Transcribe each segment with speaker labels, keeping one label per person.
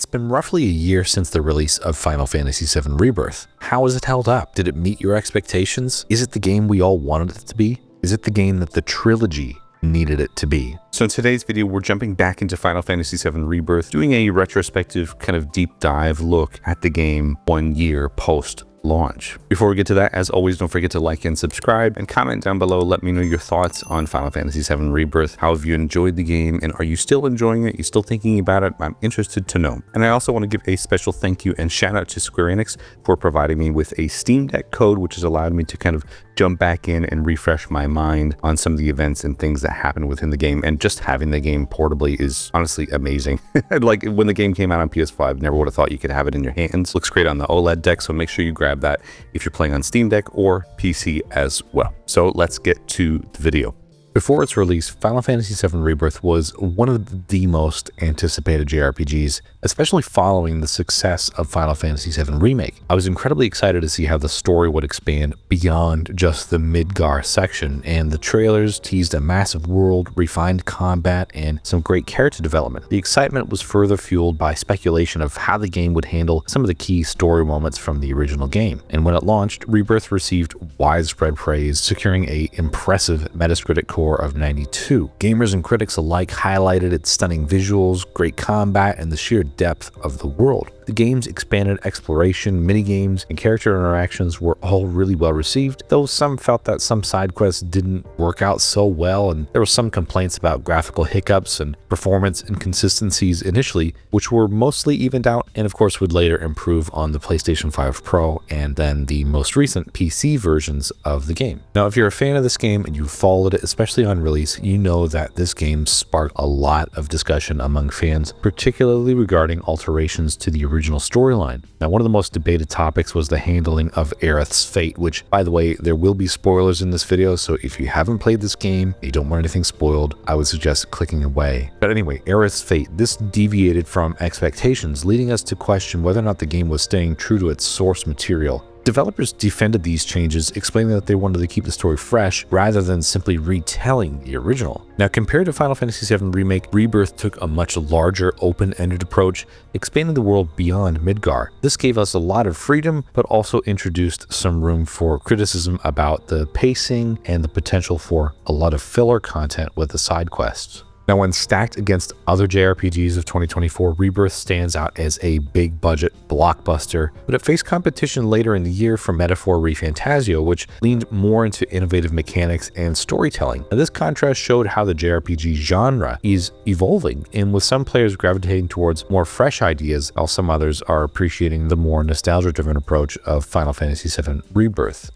Speaker 1: It's been roughly a year since the release of Final Fantasy VII Rebirth. How has it held up? Did it meet your expectations? Is it the game we all wanted it to be? Is it the game that the trilogy needed it to be?
Speaker 2: So in today's video, we're jumping back into Final Fantasy VII Rebirth, doing a retrospective kind of deep dive look at the game 1 year post launch. Before we get to that, as always, don't forget to like and subscribe and comment down below. Let me know your thoughts on Final Fantasy VII Rebirth. How have you enjoyed the game, and are you still enjoying it? You still thinking about it? I'm interested to know. And I also want to give a special thank you and shout out to Square-Enix for providing me with a Steam Deck code, which has allowed me to kind of jump back in and refresh my mind on some of the events and things that happen within the game. And just having the game portably is honestly amazing. Like when the game came out on PS5, never would have thought you could have it in your hands. Looks great on the OLED deck, so make sure you grab that if you're playing on Steam Deck or PC as well. So let's get to the video. Before its release, Final Fantasy VII Rebirth was one of the most anticipated JRPGs, especially following the success of Final Fantasy VII Remake. I was incredibly excited to see how the story would expand beyond just the Midgar section, and the trailers teased a massive world, refined combat, and some great character development. The excitement was further fueled by speculation of how the game would handle some of the key story moments from the original game. And when it launched, Rebirth received widespread praise, securing an impressive Metacritic score of 92. Gamers and critics alike highlighted its stunning visuals, great combat, and the sheer depth of the world. The game's expanded exploration, minigames, and character interactions were all really well received, though some felt that some side quests didn't work out so well, and there were some complaints about graphical hiccups and performance inconsistencies initially, which were mostly evened out and of course would later improve on the PlayStation 5 Pro and then the most recent PC versions of the game. Now, if you're a fan of this game and you followed it, especially on release, you know that this game sparked a lot of discussion among fans, particularly regarding alterations to the original storyline. Now, one of the most debated topics was the handling of Erek's fate, which, by the way, there will be spoilers in this video, so if you haven't played this game and you don't want anything spoiled, I would suggest clicking away. But anyway, Erek's fate, this deviated from expectations, leading us to question whether or not the game was staying true to its source material. Developers defended these changes, explaining that they wanted to keep the story fresh rather than simply retelling the original. Now, compared to Final Fantasy VII Remake, Rebirth took a much larger, open-ended approach, expanding the world beyond Midgar. This gave us a lot of freedom, but also introduced some room for criticism about the pacing and the potential for a lot of filler content with the side quests. Now, when stacked against other JRPGs of 2024, Rebirth stands out as a big-budget blockbuster, but it faced competition later in the year from Metaphor ReFantazio, which leaned more into innovative mechanics and storytelling. Now, this contrast showed how the JRPG genre is evolving, and with some players gravitating towards more fresh ideas, while some others are appreciating the more nostalgia-driven approach of Final Fantasy VII Rebirth.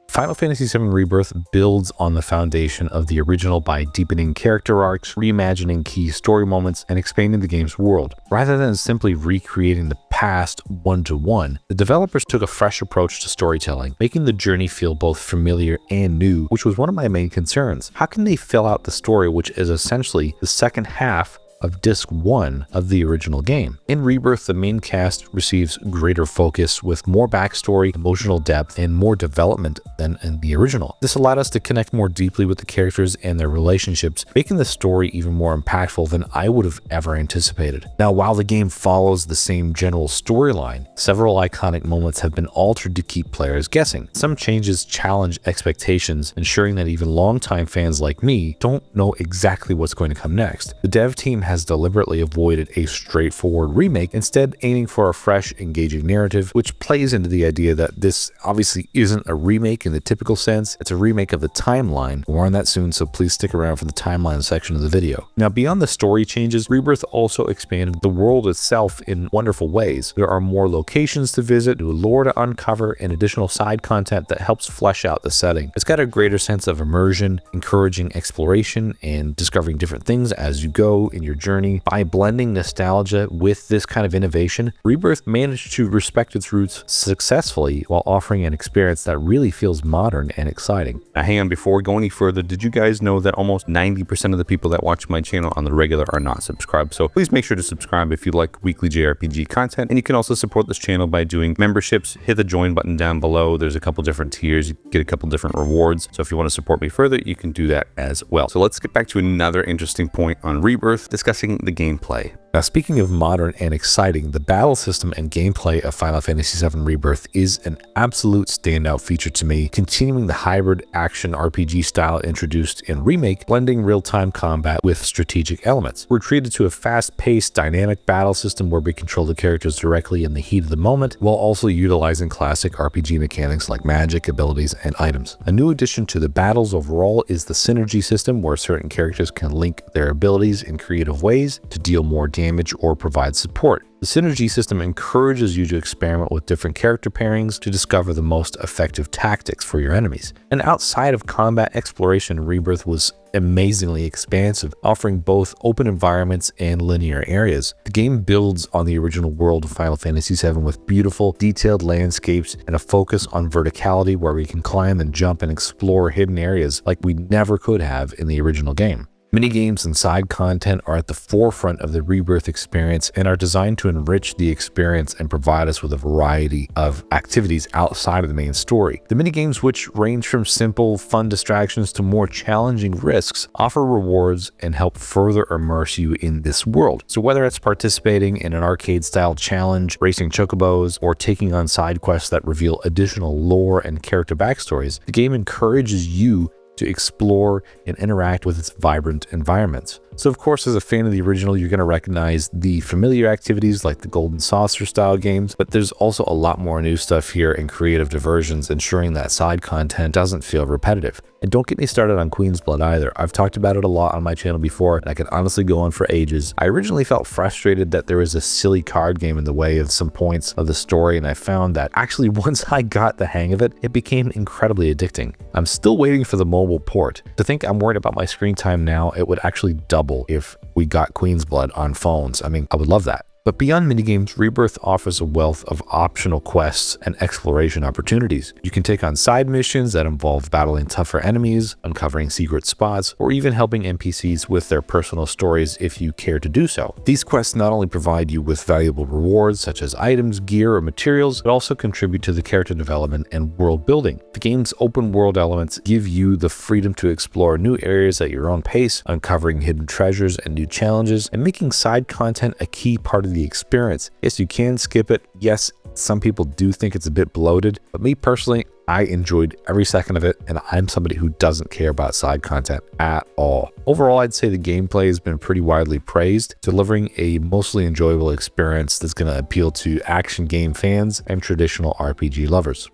Speaker 2: Final Fantasy VII Rebirth builds on the foundation of the original by deepening character arcs, reimagining key story moments, and expanding the game's world. Rather than simply recreating the past one-to-one, the developers took a fresh approach to storytelling, making the journey feel both familiar and new, which was one of my main concerns. How can they fill out the story, which is essentially the second half of Disc 1 of the original game? In Rebirth, the main cast receives greater focus with more backstory, emotional depth, and more development than in the original. This allowed us to connect more deeply with the characters and their relationships, making the story even more impactful than I would have ever anticipated. Now, while the game follows the same general storyline, several iconic moments have been altered to keep players guessing. Some changes challenge expectations, ensuring that even longtime fans like me don't know exactly what's going to come next. The dev team has deliberately avoided a straightforward remake, instead aiming for a fresh, engaging narrative, which plays into the idea that this obviously isn't a remake in the typical sense. It's a remake of the timeline. More on that soon, so please stick around for the timeline section of the video. Now, beyond the story changes, Rebirth also expanded the world itself in wonderful ways. There are more locations to visit, new lore to uncover, and additional side content that helps flesh out the setting. It's got a greater sense of immersion, encouraging exploration and discovering different things as you go in your journey. By blending nostalgia with this kind of innovation, Rebirth managed to respect its roots successfully while offering an experience that really feels modern and exciting. Now, hang on, before we go any further, did you guys know that almost 90% of the people that watch my channel on the regular are not subscribed? So please make sure to subscribe if you like weekly JRPG content, and you can also support this channel by doing memberships. Hit the join button down below. There's a couple different tiers. You get a couple different rewards. So if you want to support me further, you can do that as well. So let's get back to another interesting point on Rebirth. This discussing the gameplay.
Speaker 1: Now, speaking of modern and exciting, the battle system and gameplay of Final Fantasy VII Rebirth is an absolute standout feature to me, continuing the hybrid action RPG style introduced in Remake, blending real-time combat with strategic elements. We're treated to a fast-paced, dynamic battle system where we control the characters directly in the heat of the moment, while also utilizing classic RPG mechanics like magic, abilities, and items. A new addition to the battles overall is the synergy system, where certain characters can link their abilities in creative ways to deal more damage or provide support. The synergy system encourages you to experiment with different character pairings to discover the most effective tactics for your enemies. And outside of combat exploration, Rebirth was amazingly expansive, offering both open environments and linear areas. The game builds on the original world of Final Fantasy VII with beautiful, detailed landscapes and a focus on verticality where we can climb and jump and explore hidden areas like we never could have in the original game. Minigames and side content are at the forefront of the Rebirth experience and are designed to enrich the experience and provide us with a variety of activities outside of the main story. The minigames, which range from simple, fun distractions to more challenging risks, offer rewards and help further immerse you in this world. So whether it's participating in an arcade-style challenge, racing chocobos, or taking on side quests that reveal additional lore and character backstories, the game encourages you to explore and interact with its vibrant environments. So of course, as a fan of the original, you're going to recognize the familiar activities like the Golden Saucer style games, but there's also a lot more new stuff here and creative diversions, ensuring that side content doesn't feel repetitive. And don't get me started on Queen's Blood either. I've talked about it a lot on my channel before, and I could honestly go on for ages. I originally felt frustrated that there was a silly card game in the way of some points of the story, and I found that actually once I got the hang of it, it became incredibly addicting. I'm still waiting for the mobile port. To think I'm worried about my screen time now, it would actually double if we got Queen's Blood on phones. I mean, I would love that. But beyond minigames, Rebirth offers a wealth of optional quests and exploration opportunities. You can take on side missions that involve battling tougher enemies, uncovering secret spots, or even helping NPCs with their personal stories if you care to do so. These quests not only provide you with valuable rewards such as items, gear, or materials, but also contribute to the character development and world building. The game's open world elements give you the freedom to explore new areas at your own pace, uncovering hidden treasures and new challenges, and making side content a key part of the experience. Yes, you can skip it. Yes, some people do think it's a bit bloated, but me personally, I enjoyed every second of it, and I'm somebody who doesn't care about side content at all. Overall, I'd say the gameplay has been pretty widely praised, delivering a mostly enjoyable experience that's going to appeal to action game fans and traditional RPG lovers.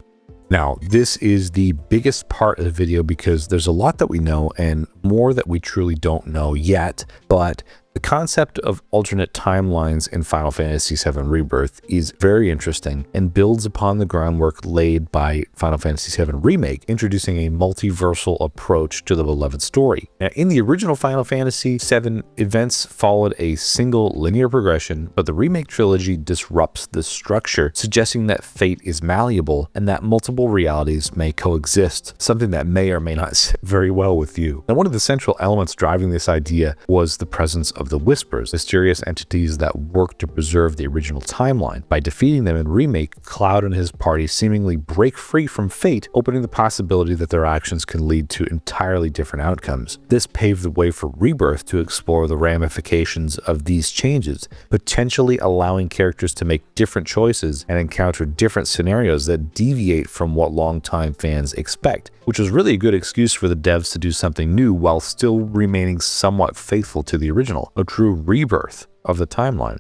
Speaker 1: Now, this is the biggest part of the video because there's a lot that we know and more that we truly don't know yet, but the concept of alternate timelines in Final Fantasy VII Rebirth is very interesting and builds upon the groundwork laid by Final Fantasy VII Remake, introducing a multiversal approach to the beloved story. Now, in the original Final Fantasy VII, events followed a single linear progression, but the Remake trilogy disrupts this structure, suggesting that fate is malleable and that multiple realities may coexist, something that may or may not sit very well with you. Now, one of the central elements driving this idea was the presence of the Whispers, mysterious entities that work to preserve the original timeline. By defeating them in Remake, Cloud and his party seemingly break free from fate, opening the possibility that their actions can lead to entirely different outcomes. This paved the way for Rebirth to explore the ramifications of these changes, potentially allowing characters to make different choices and encounter different scenarios that deviate from what longtime fans expect, which was really a good excuse for the devs to do something new while still remaining somewhat faithful to the original, a true rebirth of the timeline.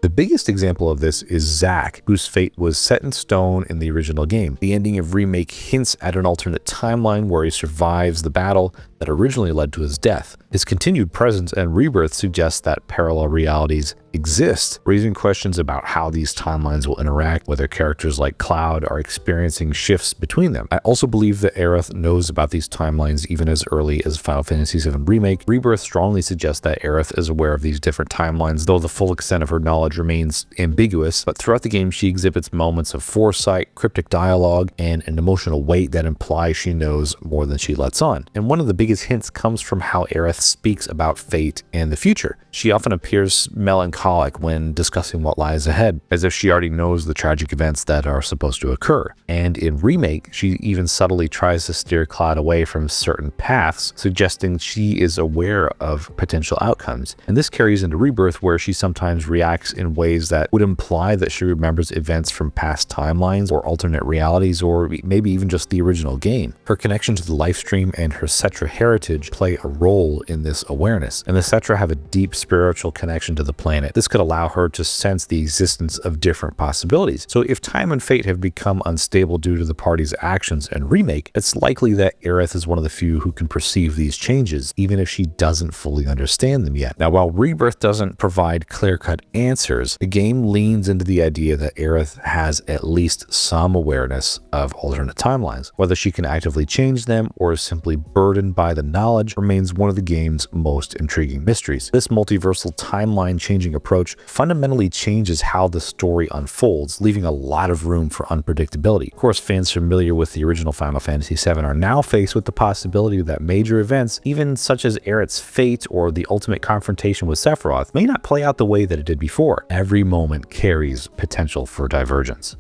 Speaker 1: The biggest example of this is Zack, whose fate was set in stone in the original game. The ending of Remake hints at an alternate timeline where he survives the battle that originally led to his death. His continued presence in Rebirth suggests that parallel realities exist, raising questions about how these timelines will interact, whether characters like Cloud are experiencing shifts between them. I also believe that Aerith knows about these timelines even as early as Final Fantasy VII Remake. Rebirth strongly suggests that Aerith is aware of these different timelines, though the full extent of her knowledge remains ambiguous, but throughout the game she exhibits moments of foresight, cryptic dialogue, and an emotional weight that implies she knows more than she lets on. And one of the biggest hints comes from how Aerith speaks about fate and the future. She often appears melancholic melancholic when discussing what lies ahead, as if she already knows the tragic events that are supposed to occur. And in Remake, she even subtly tries to steer Cloud away from certain paths, suggesting she is aware of potential outcomes. And this carries into Rebirth, where she sometimes reacts in ways that would imply that she remembers events from past timelines or alternate realities, or maybe even just the original game. Her connection to the lifestream and her Cetra heritage play a role in this awareness, and the Cetra have a deep spiritual connection to the planet. This could allow her to sense the existence of different possibilities. So if time and fate have become unstable due to the party's actions and Remake, it's likely that Aerith is one of the few who can perceive these changes, even if she doesn't fully understand them yet. Now, while Rebirth doesn't provide clear-cut answers, the game leans into the idea that Aerith has at least some awareness of alternate timelines. Whether she can actively change them or is simply burdened by the knowledge remains one of the game's most intriguing mysteries. This multiversal timeline-changing approach fundamentally changes how the story unfolds, leaving a lot of room for unpredictability. Of course, fans familiar with the original Final Fantasy VII are now faced with the possibility that major events, even such as Erik's fate or the ultimate confrontation with Sephiroth, may not play out the way that it did before. Every moment carries potential for divergence.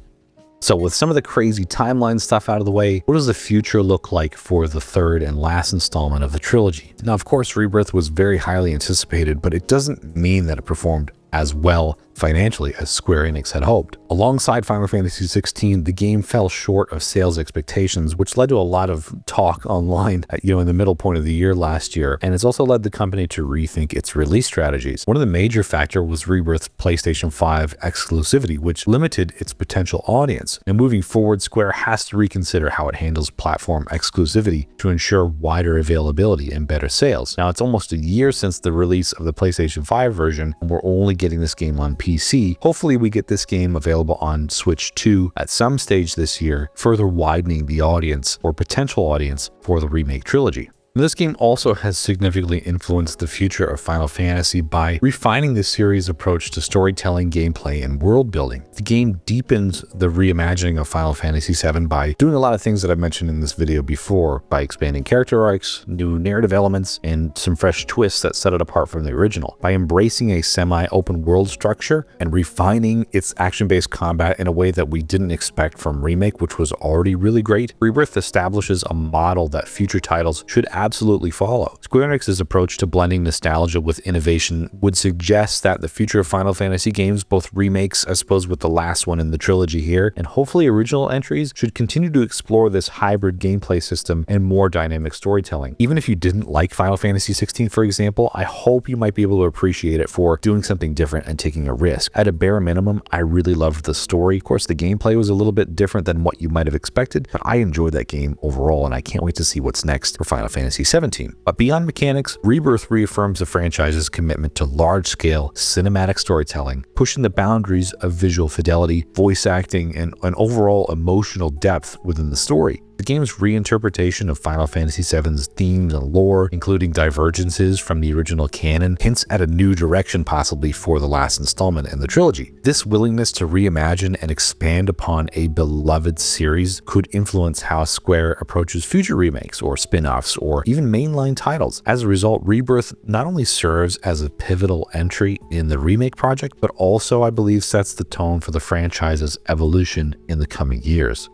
Speaker 1: So with some of the crazy timeline stuff out of the way, what does the future look like for the third and last installment of the trilogy? Now, of course, Rebirth was very highly anticipated, but it doesn't mean that it performed as well financially as Square-Enix had hoped. Alongside Final Fantasy XVI, the game fell short of sales expectations, which led to a lot of talk online, in the middle point of the year last year, and it's also led the company to rethink its release strategies. One of the major factors was Rebirth's PlayStation 5 exclusivity, which limited its potential audience. And moving forward, Square has to reconsider how it handles platform exclusivity to ensure wider availability and better sales. Now, it's almost a year since the release of the PlayStation 5 version, and we're only getting this game on PC. Hopefully we get this game available on Switch 2 at some stage this year, further widening the audience or potential audience for the Remake trilogy. This game also has significantly influenced the future of Final Fantasy by refining the series' approach to storytelling, gameplay, and world building. The game deepens the reimagining of Final Fantasy VII by doing a lot of things that I've mentioned in this video before, by expanding character arcs, new narrative elements, and some fresh twists that set it apart from the original. By embracing a semi-open world structure and refining its action-based combat in a way that we didn't expect from Remake, which was already really great, Rebirth establishes a model that future titles should absolutely follow. Square-Enix's approach to blending nostalgia with innovation would suggest that the future of Final Fantasy games, both remakes, I suppose with the last one in the trilogy here, and hopefully original entries, should continue to explore this hybrid gameplay system and more dynamic storytelling. Even if you didn't like Final Fantasy XVI, for example, I hope you might be able to appreciate it for doing something different and taking a risk. At a bare minimum, I really loved the story. Of course, the gameplay was a little bit different than what you might have expected, but I enjoyed that game overall, and I can't wait to see what's next for Final Fantasy XVII. But beyond mechanics, Rebirth reaffirms the franchise's commitment to large-scale cinematic storytelling, pushing the boundaries of visual fidelity, voice acting, and an overall emotional depth within the story. The game's reinterpretation of Final Fantasy VII's themes and lore, including divergences from the original canon, hints at a new direction possibly for the last installment in the trilogy. This willingness to reimagine and expand upon a beloved series could influence how Square approaches future remakes or spin-offs or even mainline titles. As a result, Rebirth not only serves as a pivotal entry in the remake project, but also, I believe, sets the tone for the franchise's evolution in the coming years.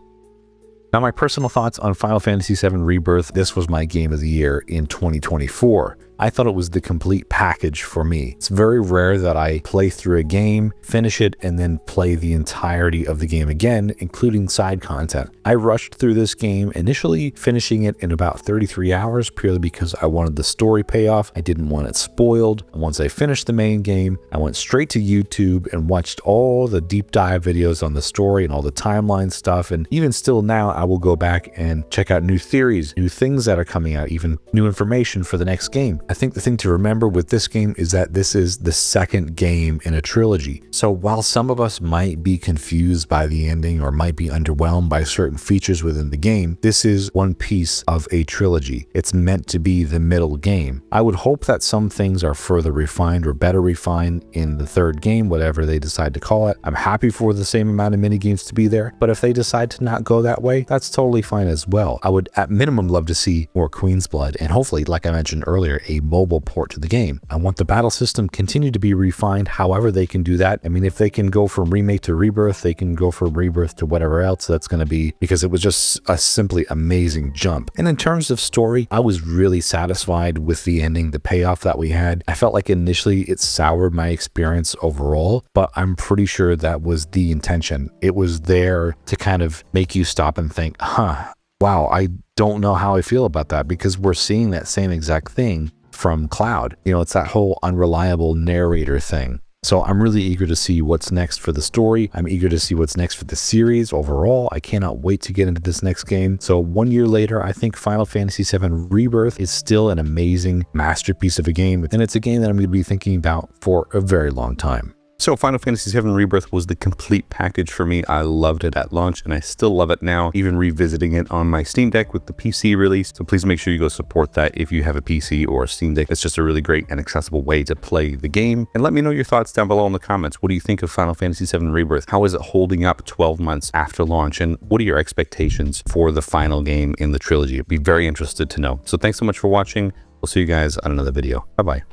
Speaker 1: Now, my personal thoughts on Final Fantasy VII Rebirth: this was my game of the year in 2024. I thought it was the complete package for me. It's very rare that I play through a game, finish it, and then play the entirety of the game again, including side content. I rushed through this game, initially finishing it in about 33 hours, purely because I wanted the story payoff. I didn't want it spoiled. And once I finished the main game, I went straight to YouTube and watched all the deep dive videos on the story and all the timeline stuff. And even still now, I will go back and check out new theories, new things that are coming out, even new information for the next game. I think the thing to remember with this game is that this is the second game in a trilogy. So while some of us might be confused by the ending or might be underwhelmed by certain features within the game, this is one piece of a trilogy. It's meant to be the middle game. I would hope that some things are further refined or better refined in the third game, whatever they decide to call it. I'm happy for the same amount of minigames to be there, but if they decide to not go that way, that's totally fine as well. I would at minimum love to see more Queen's Blood and hopefully, like I mentioned earlier, a mobile port to the game. I want the battle system continue to be refined however they can do that. I mean, if they can go from remake to rebirth, they can go from rebirth to whatever else that's going to be, because it was just a simply amazing jump. And in terms of story, I was really satisfied with the ending, the payoff that we had. I felt like initially it soured my experience overall, but I'm pretty sure that was the intention. It was there to kind of make you stop and think, wow, I don't know how I feel about that, because we're seeing that same exact thing from Cloud. You know, it's that whole unreliable narrator thing. So I'm really eager to see what's next for the story. I'm eager to see what's next for the series overall. I cannot wait to get into this next game. So 1 year later, I think Final Fantasy VII Rebirth is still an amazing masterpiece of a game. And it's a game that I'm going to be thinking about for a very long time.
Speaker 2: So Final Fantasy VII Rebirth was the complete package for me. I loved it at launch and I still love it now, even revisiting it on my Steam Deck with the PC release. So please make sure you go support that if you have a PC or a Steam Deck. It's just a really great and accessible way to play the game. And let me know your thoughts down below in the comments. What do you think of Final Fantasy VII Rebirth? How is it holding up 12 months after launch? And what are your expectations for the final game in the trilogy? I'd be very interested to know. So thanks so much for watching. We'll see you guys on another video. Bye-bye.